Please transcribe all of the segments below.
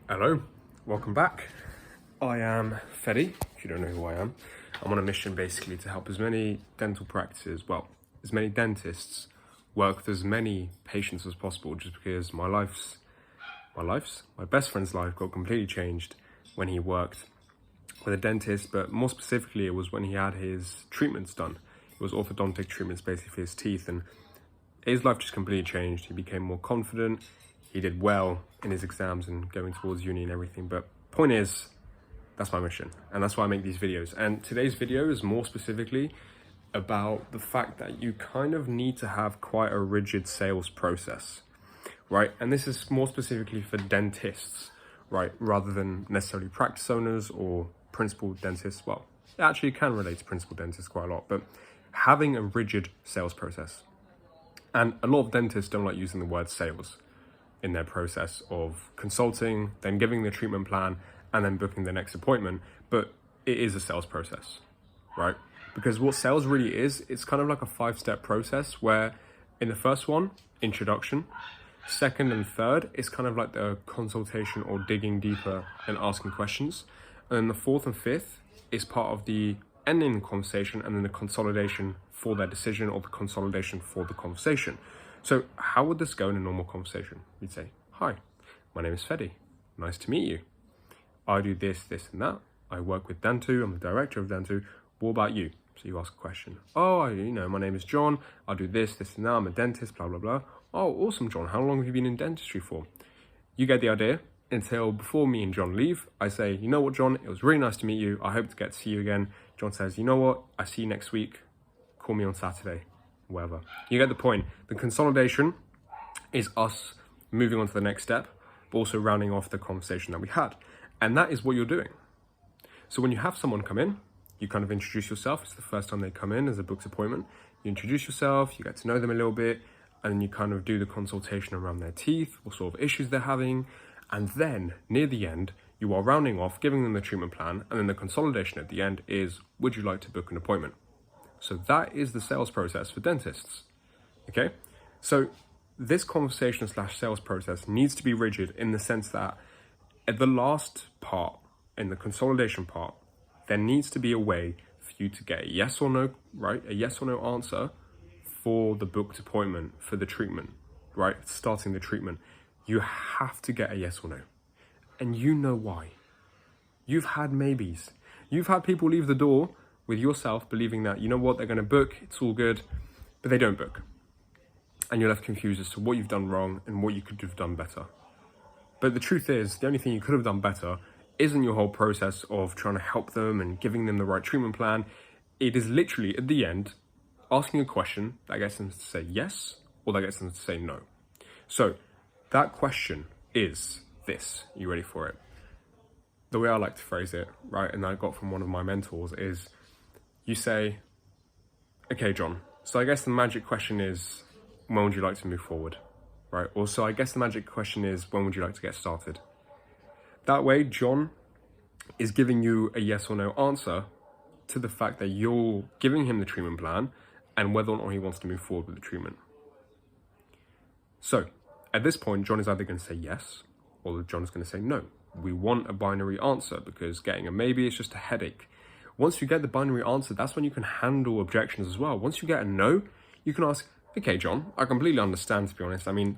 Hello, welcome back. I am Fedi, if you don't know who I am. I'm on a mission basically to help as many dental practices, well, as many dentists work with as many patients as possible, just because my best friend's life got completely changed when he worked with a dentist, but more specifically it was when he had his treatments done. It was orthodontic treatments basically for his teeth, and his life just completely changed. He became more confident, he did well in his exams and going towards uni and everything. But point is, that's my mission, and that's why I make these videos. And today's video is more specifically about the fact that you kind of need to have quite a rigid sales process, right? And this is more specifically for dentists, right? Rather than necessarily practice owners or principal dentists. Well, it actually can relate to principal dentists quite a lot, but having a rigid sales process. And a lot of dentists don't like using the word sales in their process of consulting, then giving the treatment plan, and then booking the next appointment. But it is a sales process, right? Because what sales really is, it's kind of like a 5-step process where in the first one, introduction, second and third is kind of like the consultation or digging deeper and asking questions. And then the fourth and fifth is part of the ending the conversation and then the consolidation for their decision or the consolidation for the conversation. So how would this go in a normal conversation? You'd say, hi, my name is Fedi. Nice to meet you. I do this, this, and that. I work with Dentoo. I'm the director of Dentoo. What about you? So you ask a question. Oh, my name is John. I do this, this, and that. I'm a dentist, blah, blah, blah. Oh, awesome, John. How long have you been in dentistry for? You get the idea. Until before me and John leave, I say, you know what, John? It was really nice to meet you. I hope to get to see you again. John says, you know what? I see you next week. Call me on Saturday. Whatever. You get the point. The consolidation is us moving on to the next step, but also rounding off the conversation that we had. And that is what you're doing. So when you have someone come in, you kind of introduce yourself. It's the first time they come in as a booked appointment. You introduce yourself, you get to know them a little bit, and then you kind of do the consultation around their teeth, what sort of issues they're having. And then near the end, you are rounding off, giving them the treatment plan, and then the consolidation at the end is, would you like to book an appointment? So that is the sales process for dentists, okay? So this conversation / sales process needs to be rigid in the sense that at the last part, in the consolidation part, there needs to be a way for you to get a yes or no, right? A yes or no answer for the booked appointment, for the treatment, right? Starting the treatment. You have to get a yes or no. And you know why. You've had maybes. You've had people leave the door with yourself believing that, you know what, they're going to book, it's all good, but they don't book. And you're left confused as to what you've done wrong and what you could have done better. But the truth is, the only thing you could have done better isn't your whole process of trying to help them and giving them the right treatment plan. It is literally, at the end, asking a question that gets them to say yes or that gets them to say no. So that question is this. Are you ready for it? The way I like to phrase it, right, and I got from one of my mentors is, you say, okay, John, so I guess the magic question is, when would you like to move forward, right? Or so I guess the magic question is, when would you like to get started? That way, John is giving you a yes or no answer to the fact that you're giving him the treatment plan and whether or not he wants to move forward with the treatment. So at this point, John is either going to say yes, or John is going to say no. We want a binary answer because getting a maybe is just a headache. Once you get the binary answer, that's when you can handle objections as well. Once you get a no, you can ask, okay, John, I completely understand, to be honest. I mean,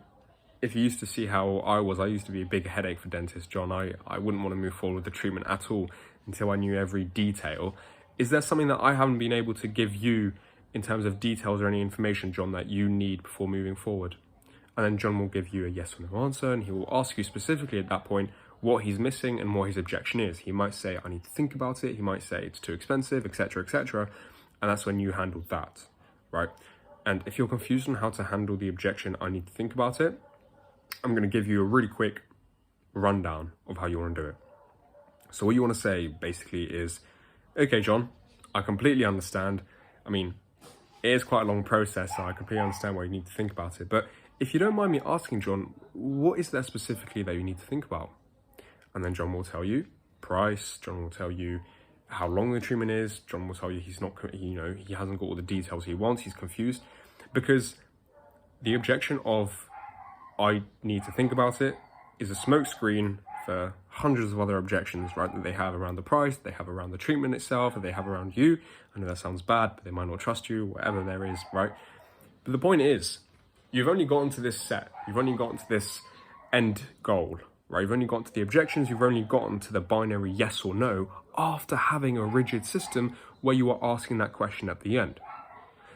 if you used to see how I used to be a big headache for dentists, John. I wouldn't want to move forward with the treatment at all until I knew every detail. Is there something that I haven't been able to give you in terms of details or any information, John, that you need before moving forward? And then John will give you a yes or no answer, and he will ask you specifically at that point what he's missing and what his objection is. He might say, I need to think about it. He might say it's too expensive, etc., etc. And that's when you handle that, right? And if you're confused on how to handle the objection, I need to think about it, I'm going to give you a really quick rundown of how you want to do it. So what you want to say basically is, okay, John, I completely understand. I mean, it is quite a long process, so I completely understand why you need to think about it. But if you don't mind me asking, John, what is there specifically that you need to think about? And then John will tell you price. John will tell you how long the treatment is. John will tell you he hasn't got all the details he wants. He's confused because the objection of I need to think about it is a smokescreen the hundreds of other objections, right, that they have around the price, they have around the treatment itself, that they have around you. I know that sounds bad, but they might not trust you, whatever there is, right? But the point is, you've only gotten to this set, you've only gotten to this end goal, right? You've only gotten to the objections, you've only gotten to the binary yes or no after having a rigid system where you are asking that question at the end.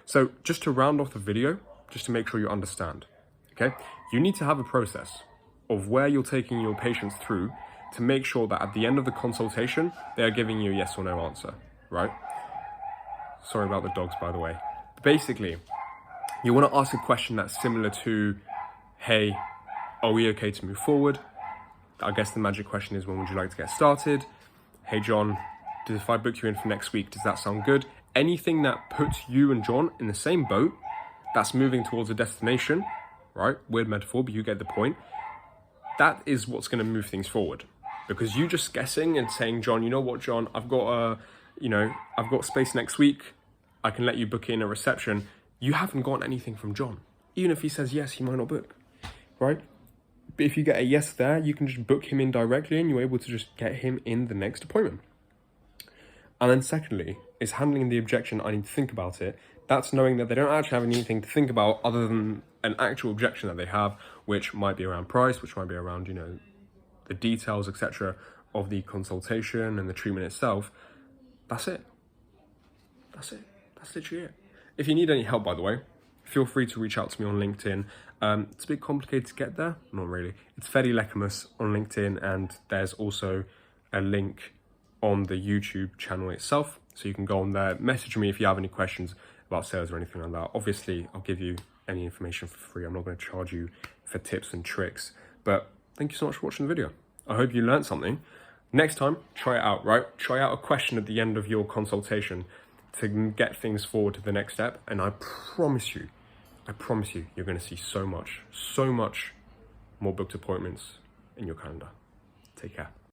So just to round off the video, just to make sure you understand, okay? You need to have a process of where you're taking your patients through to make sure that at the end of the consultation, they are giving you a yes or no answer, right? Sorry about the dogs, by the way. But basically, you want to ask a question that's similar to, hey, are we okay to move forward? I guess the magic question is, when would you like to get started? Hey, John, if I book you in for next week, does that sound good? Anything that puts you and John in the same boat, that's moving towards a destination, right? Weird metaphor, but you get the point. That is what's going to move things forward. Because you just guessing and saying, John, you know what, John, I've got space next week. I can let you book in a reception. You haven't gotten anything from John. Even if he says yes, he might not book, right? But if you get a yes there, you can just book him in directly and you're able to just get him in the next appointment. And then secondly, is handling the objection, I need to think about it. That's knowing that they don't actually have anything to think about other than an actual objection that they have, which might be around price, which might be around, the details, etc. of the consultation and the treatment itself. That's it. That's literally it. If you need any help, by the way, feel free to reach out to me on LinkedIn. It's a bit complicated to get there. Not really. It's Fedi Lekamus on LinkedIn, and there's also a link on the YouTube channel itself. So you can go on there, message me if you have any questions about sales or anything like that. Obviously, I'll give you any information for free. I'm not going to charge you for tips and tricks. But thank you so much for watching the video. I hope you learned something. Next time, try it out, right? Try out a question at the end of your consultation to get things forward to the next step. And I promise you, you're going to see so much more booked appointments in your calendar. Take care.